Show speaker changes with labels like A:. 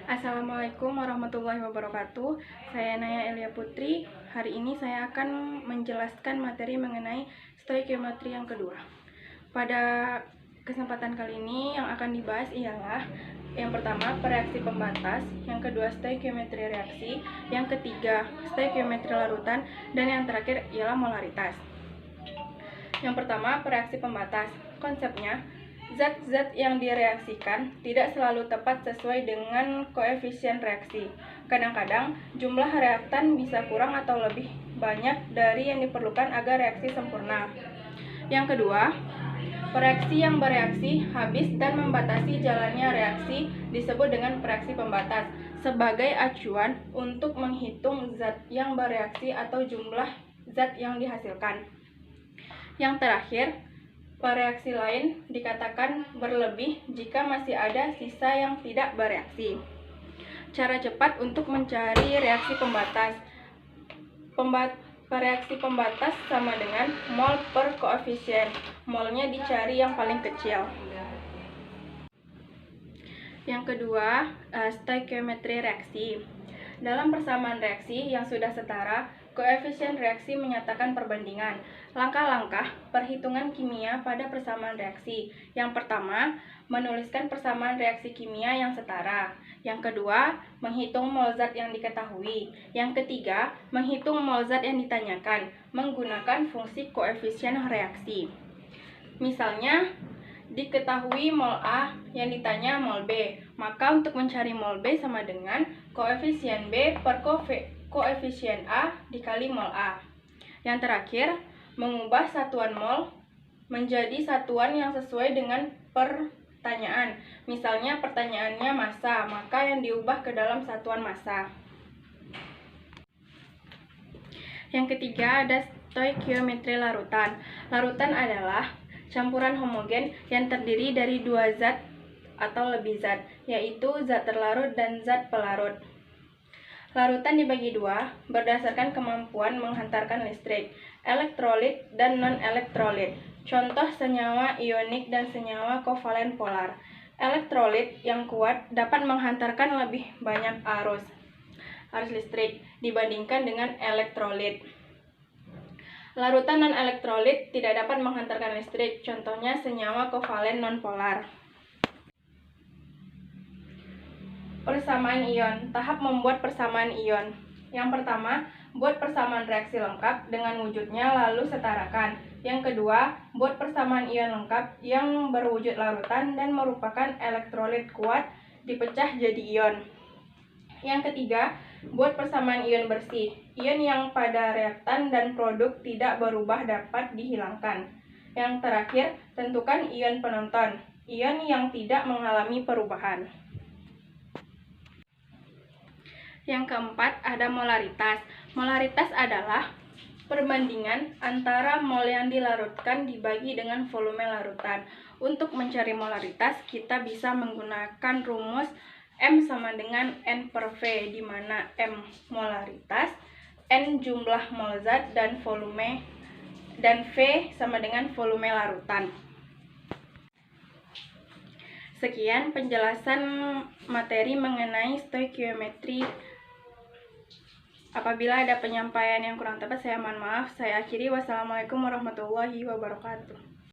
A: Assalamualaikum warahmatullahi wabarakatuh. Saya Naya Elia Putri. Hari ini saya akan menjelaskan materi mengenai stoikiometri yang kedua. Pada kesempatan kali ini yang akan dibahas ialah yang pertama reaksi pembatas, yang kedua stoikiometri reaksi, yang ketiga stoikiometri larutan, dan yang terakhir ialah molaritas. Yang pertama reaksi pembatas. Konsepnya, zat-zat yang direaksikan tidak selalu tepat sesuai dengan koefisien reaksi. Kadang-kadang, jumlah reaktan bisa kurang atau lebih banyak dari yang diperlukan agar reaksi sempurna. Yang kedua, reaksi yang bereaksi habis dan membatasi jalannya reaksi disebut dengan reaksi pembatas sebagai acuan untuk menghitung zat yang bereaksi atau jumlah zat yang dihasilkan. Yang terakhir, reaksi lain dikatakan berlebih jika masih ada sisa yang tidak bereaksi. Cara cepat untuk mencari reaksi pembatas. Reaksi pembatas sama dengan mol per koefisien. Molnya dicari yang paling kecil. Yang kedua, stoikiometri reaksi. Dalam persamaan reaksi yang sudah setara, koefisien reaksi menyatakan perbandingan. Langkah-langkah perhitungan kimia pada persamaan reaksi. Yang pertama, menuliskan persamaan reaksi kimia yang setara. Yang kedua, menghitung mol zat yang diketahui. Yang ketiga, menghitung mol zat yang ditanyakan menggunakan fungsi koefisien reaksi. Misalnya, diketahui mol A yang ditanya mol B, maka untuk mencari mol B sama dengan koefisien B per koefisien A dikali mol A. Yang terakhir, mengubah satuan mol menjadi satuan yang sesuai dengan pertanyaan. Misalnya pertanyaannya massa, maka yang diubah ke dalam satuan massa. Yang ketiga ada stoikiometri larutan. Larutan adalah campuran homogen yang terdiri dari dua zat atau lebih zat, yaitu zat terlarut dan zat pelarut. Larutan dibagi dua berdasarkan kemampuan menghantarkan listrik, elektrolit dan non-elektrolit. Contoh senyawa ionik dan senyawa kovalen polar. Elektrolit yang kuat dapat menghantarkan lebih banyak arus listrik dibandingkan dengan elektrolit. Larutan non-elektrolit tidak dapat menghantarkan listrik, contohnya senyawa kovalen nonpolar. Persamaan ion. Tahap membuat persamaan ion. Yang pertama, buat persamaan reaksi lengkap dengan wujudnya lalu setarakan. Yang kedua, buat persamaan ion lengkap yang berwujud larutan dan merupakan elektrolit kuat dipecah jadi ion. Yang ketiga, buat persamaan ion bersih. Ion yang pada reaktan dan produk tidak berubah dapat dihilangkan. Yang terakhir, tentukan ion penonton. Ion yang tidak mengalami perubahan. Yang keempat, ada molaritas. Molaritas adalah perbandingan antara mol yang dilarutkan dibagi dengan volume larutan. Untuk mencari molaritas, kita bisa menggunakan rumus M sama dengan N per V, di mana M molaritas, N jumlah mol zat dan volume, dan V sama dengan volume larutan. Sekian penjelasan materi mengenai stoikiometri. Apabila ada penyampaian yang kurang tepat, saya mohon maaf. Saya akhiri. Wassalamualaikum warahmatullahi wabarakatuh.